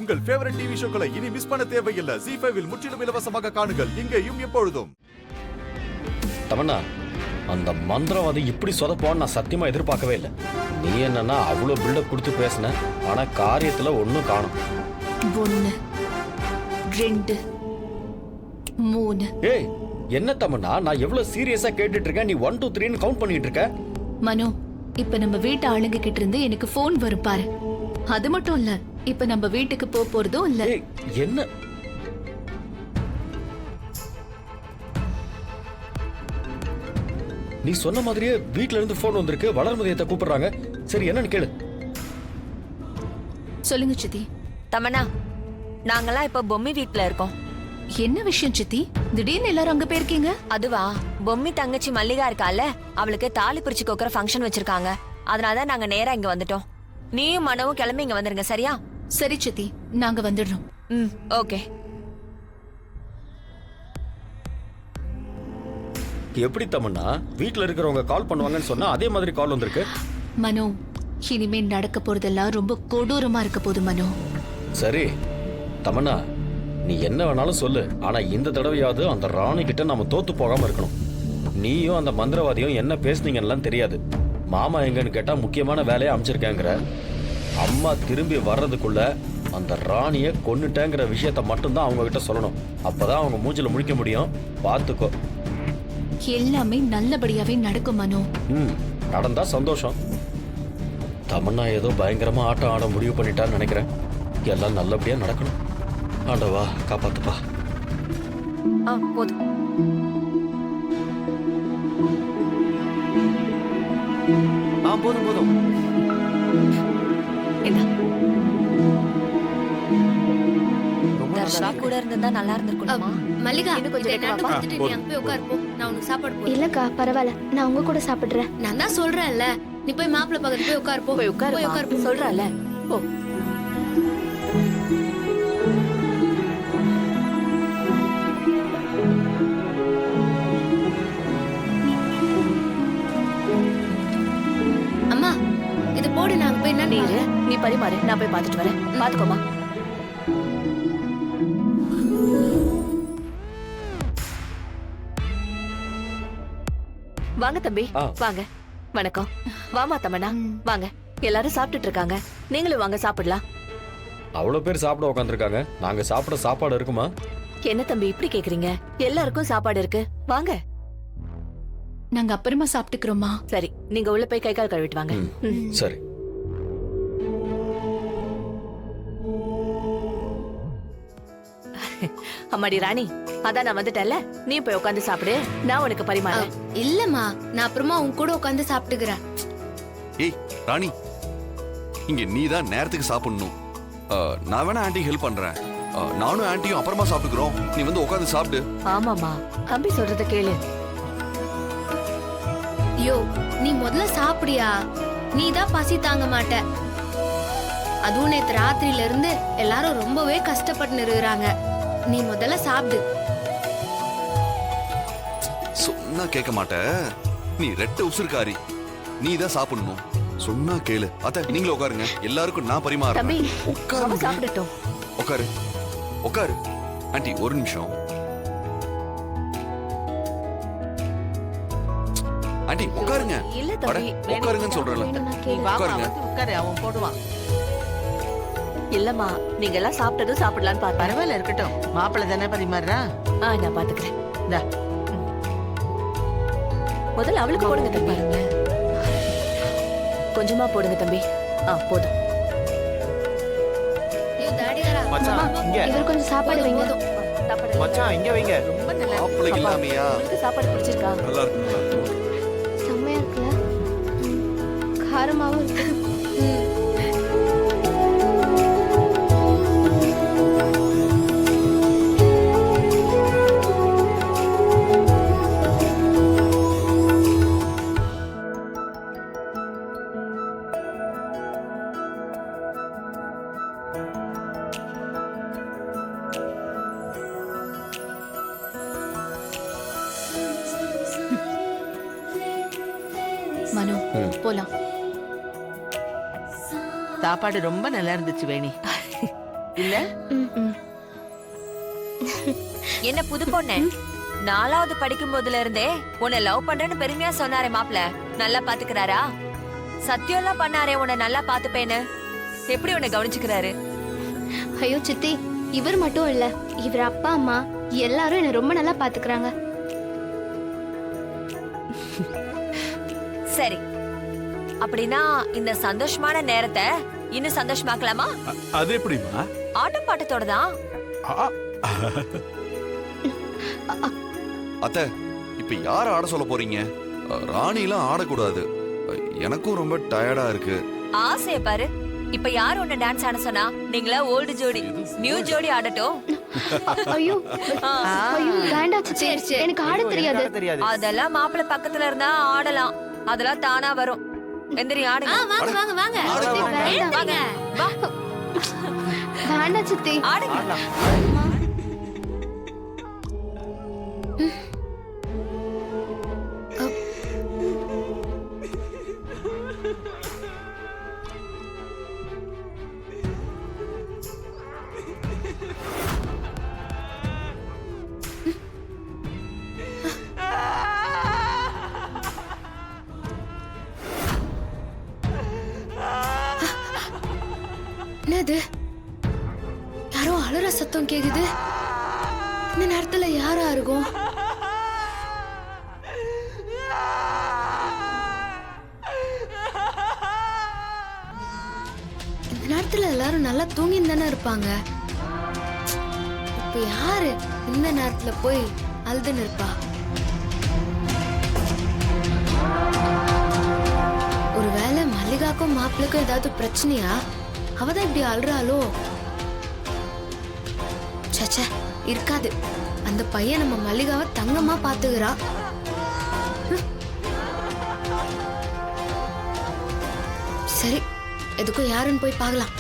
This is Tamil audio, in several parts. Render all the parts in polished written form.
உங்கள் ஃபேவரட் டிவி ஷோக்களை இனி மிஸ் பண்ண தேவையில்லை. ZEE5 இல் முற்றிலும் இலவசமாக காணுங்கள். இங்கேயும் எப்பொழுதும். தமன்னா, அந்த மந்திரவாதி இப்படி சொதப்பான்னு நான் சத்தியமா எதிர்பார்க்கவே இல்லை. நீ என்னன்னா அவ்வளவு பில்டப் கொடுத்து பேசின, ஆனா காரியத்துல ஒன்னும் காணும். 1 2 3. ஏய், என்ன தமன்னா, நான் எவ்வளவு சீரியஸா கேட்டுட்டு இருக்கேன், நீ 1 2 3ன்னு கவுண்ட் பண்ணிட்டு இருக்க. மனோ, இப்ப நம்ம வீட்டு ஆளுங்க கிட்ட இருந்து எனக்கு போன் வரும் பாரு. அது மட்டும் இல்ல, இப்ப நம்ம வீட்டுக்கு போறதும் இல்ல. ஏய், என்ன நீ சொன்ன மாதிரியே வீட்ல இருந்து போன் வந்திருக்கு. வளர்மதியத்தை கூப்பிடுறாங்க. சரி, என்னன்னு கேளு. சொல்லுங்க சித்தி. தமன்னா, நாங்கெல்லாம் இப்ப பொம்மி வீட்ல இருக்கோம். என்ன விஷயம் சித்தி? திடீர்னு எல்லாரும் அங்க போயிருக்கீங்க? அதுவா, பொம்மி தங்கச்சி மல்லிகா இருக்கால, அவளுக்கு தாலி பிரிச்சு கோக்குற ஃபங்க்ஷன் வச்சிருக்காங்க. அதனாலதான் நாங்க நேரா இங்க வந்துட்டோம். நீயும் மனவும் கிளம்பி இங்க வந்துருங்க, சரியா? சரி சித்தி, நாங்க வந்துடுறோம். ஓகே. எப்படி தமன்னா, வீட்ல இருக்கிறவங்க கால் பண்ணுவாங்கன்னு சொன்னா அதே மாதிரி கால் வந்திருக்கு. மனோ, இனிமே நடக்க போறதெல்லாம் ரொம்ப கொடூரமா இருக்க போது மனோ. சரி தமன்னா, நீ என்ன வேணாலும் சொல்லு, ஆனா இந்த தடவையாவது அந்த ராணி கிட்ட நாம தோத்து போகாம இருக்கணும். நீயும் அந்த மந்திரவாதியும் என்ன பேசுனீங்கன்னு தெரியாது. மாமா எங்கன்னு கேட்டா முக்கியமான வேலையை அமைச்சிருக்கேங்கிற. அம்மா திரும்பி வர்றதுக்குள்ள அந்த ராணிய கொன்னுட்டேங்கிற விஷயத்த மட்டும்தான் அவங்க கிட்ட சொல்லணும். அப்பதான் அவங்க மூஞ்சில முழிக்க முடியும். பாத்துக்கோ. எல்லாமே நல்லபடியாவே நடக்கும் மனோ. நடந்தா சந்தோஷம். தமன்னா ஏதோ பயங்கரமா ஆட்டம் ஆட முடிவு பண்ணிட்டான்னு நினைக்கிறேன். எல்லாம் நல்லபடியா நடக்கணும். ஆண்டவா காப்பாத்துப்பா. போதும். போதும் போதும். தர்ஷினி கூட இருந்தா நல்லா இருந்திருக்குமா? மல்லிகா, இல்லக்கா பரவாயில்ல, நான் உங்க கூட சாப்பிடுறேன். நான் தான் சொல்றேன்ல, நீ போய் மாப்பிள்ளை பக்கத்துல போய் உட்காரு. போய் உட்காரு சொல்றல. போ. அம்மா, இது போடு, நாங்க போய் என்ன நீரு நீ பரிமாறு, நான் போய் பாத்துட்டு வரேன். பாத்துக்கோமா. வாங்க தம்பி, வாங்க. வணக்கம். வாமா தமன்னா, வாங்க. எல்லாரும் சாப்பிட்டுட்டு இருக்காங்க, நீங்களும் வாங்க சாப்பிடலாம். அவ்வளவு பேர் சாப்பிட உட்காந்துருக்காங்க. நாங்க சாப்பிட சாப்பாடு இருக்குமா? என்ன தம்பி இப்படி கேக்குறீங்க? எல்லாருக்கும் சாப்பாடு இருக்கு, வாங்க. நாங்க அப்புறமா சாப்பிட்டுக்கிறோமா? சரி, நீங்க உள்ள போய் கை கால் கழுவிட்டு வாங்க. சரி. அம்மாடி ராணி, அதான் நான் வந்துட்டேன்ல, நீ போய் உட்காந்து சாப்பிடு, நான் உனக்கு பரிமாறேன். இல்லம்மா, நான் அப்புறமா உன் கூட உட்காந்து சாப்பிட்டுக்கிறேன். ஏய் ராணி, இங்க நீ தான் நேரத்துக்கு சாப்பிடணும். நான் வேணா ஆண்டி ஹெல்ப் பண்றேன். நானும் ஆண்டியும் அப்புறமா சாப்பிட்டுக்கிறோம். நீ வந்து உட்காந்து சாப்பிடு. ஆமாமா, தம்பி சொல்றத கேளு. ஐயோ, நீ முதல்ல சாப்பிடியா? நீ தான் பசி தாங்க மாட்ட. அதுவும் நேத்து ராத்திரில இருந்து எல்லாரும் ரொம்பவே கஷ்டப்பட்டு இருக்கிறாங்க. நீ முதல்ல சாப்பிடு. சொன்னா கேட்க மாட்ட. நீ ரெட்ட உசுர்காரி. நீ தான் சாப்பிடணும். சொன்னா கேளு. அத நீங்களும் உட்காருங்க. எல்லாருக்கும் நான் பரிமாறேன். தம்பி, உட்காரு. சாப்பிடட்டும். உட்காரு உட்காரு. ஆண்டி ஒரு நிமிஷம். ஆண்டி உட்காருங்க. இல்ல தம்பி, உட்காருங்கன்னு சொல்றேன்ல. உட்காருங்க. உட்காரு, அவன் போடுவான். இல்லம்மா, நீங்க எல்லாம் சாப்பிட்டதும் சாப்பிடலான்னு பார்த்தேன். பரவாயில்ல, இருக்கட்டும். மாப்பிள்ளை தானே பரிமாறா. நான் பாத்துக்கிறேன். இந்தா. முதல்ல அவளுக்கு போடுங்க தம்பி. கொஞ்சமா போடுங்க தம்பி. போதும். இவர் கொஞ்சம் சாப்பாடு வைங்க. மச்சான், இங்க வைங்க. ரொம்ப நல்லா மாப்பிள்ளை இல்லாமையா? உங்களுக்கு சாப்பாடு பிடிச்சிருக்கா? நல்லா இருக்கு. செம்மையா இருக்குல்ல? காரமாவும் இருக்கு. மனோ, போலாம். சாப்பாடு ரொம்ப நல்லா இருந்துச்சு வேணி. இல்ல என்ன புது பொண்ணு 4வது படிக்கும் போதுல இருந்தே உன்னை லவ் பண்றேன்னு பெருமையா சொன்னாரே மாப்ள, நல்லா பாத்துக்கிறாரா? சத்தியம் எல்லாம் பண்ணாரே உன்னை நல்லா பாத்துப்பேன்னு, எப்படி உன்னை கவனிச்சுக்கிறாரு? ஐயோ சித்தி, இவர் மட்டும் இல்ல, இவர் அப்பா அம்மா எல்லாரும் என்ன ரொம்ப நல்லா பாத்துக்கிறாங்க. சரி, அப்படின்னா இந்த சந்தோஷமான நேரத்தை இன்னும் சந்தோஷமாக்கலாமா? அது எப்படிமா? ஆட்டம் பாட்டத்தோட தான். அத்தை, இப்ப யார ஆட சொல்ல போறீங்க? ராணிலாம் ஆடக்கூடாது. எனக்கும் ரொம்ப டயர்டா இருக்கு. ஆசைய பாரு. இப்ப யார் உன்னை டான்ஸ் ஆட சொன்னா? நீங்களா ஓல்டு ஜோடி, நியூ ஜோடி ஆடட்டும். ஐயோ ஐயோ வேண்டாம் சித்தி, எனக்கு ஆட தெரியாது. தெரியாது. அதெல்லாம் மாப்பிள்ளை பக்கத்துல இருந்தா ஆடலாம், அதெல்லாம் தானா வரும். எந்திரி ஆடுங்க. வாங்க வாங்க வாங்க ஆடுங்க. வேண்டாம். வா, வேண்டாம் சித்தி. ஆடுங்க. ஆடலாம். என்னது, யாரோ அலற சத்தம் கேக்குது. இந்த நேரத்துல யாரா இருக்கும்? இந்த நேரத்துல எல்லாரும் நல்லா தூங்கின்னு தானே இருப்பாங்க. இப்ப யாரு இந்த நேரத்துல போய் அழுதுன்னு இருப்பா? ஒருவேளை மல்லிகாக்கும் மாப்பிள்ளைக்கும் ஏதாவது பிரச்சனையா? அவதான் இப்படி அழுறாளோ? சச்ச, இருக்காது. அந்த பையன் நம்ம மல்லிகாவை தங்கமா பாத்துக்கிறா. சரி, எதுக்கும் யாருன்னு போய் பார்க்கலாம்.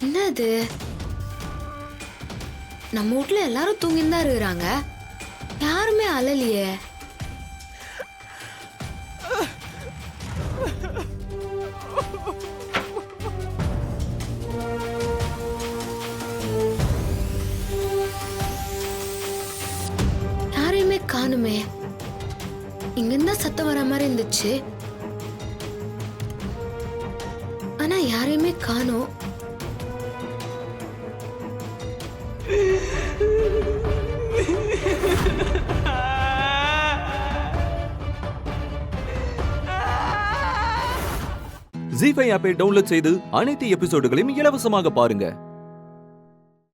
என்னது, நம்ம வீட்ல எல்லாரும் தூங்கின்னு தான் இருக்கிறாங்க, யாருமே அழலையே. யாரையுமே காணுமே. இங்கிருந்தா சத்தம் வர மாதிரி இருந்துச்சு, ஆனா யாரையுமே காணோம். ஜீ5 ஆப்பை டவுன்லோட் செய்து அனைத்து எபிசோடுகளையும் இலவசமாக பாருங்க.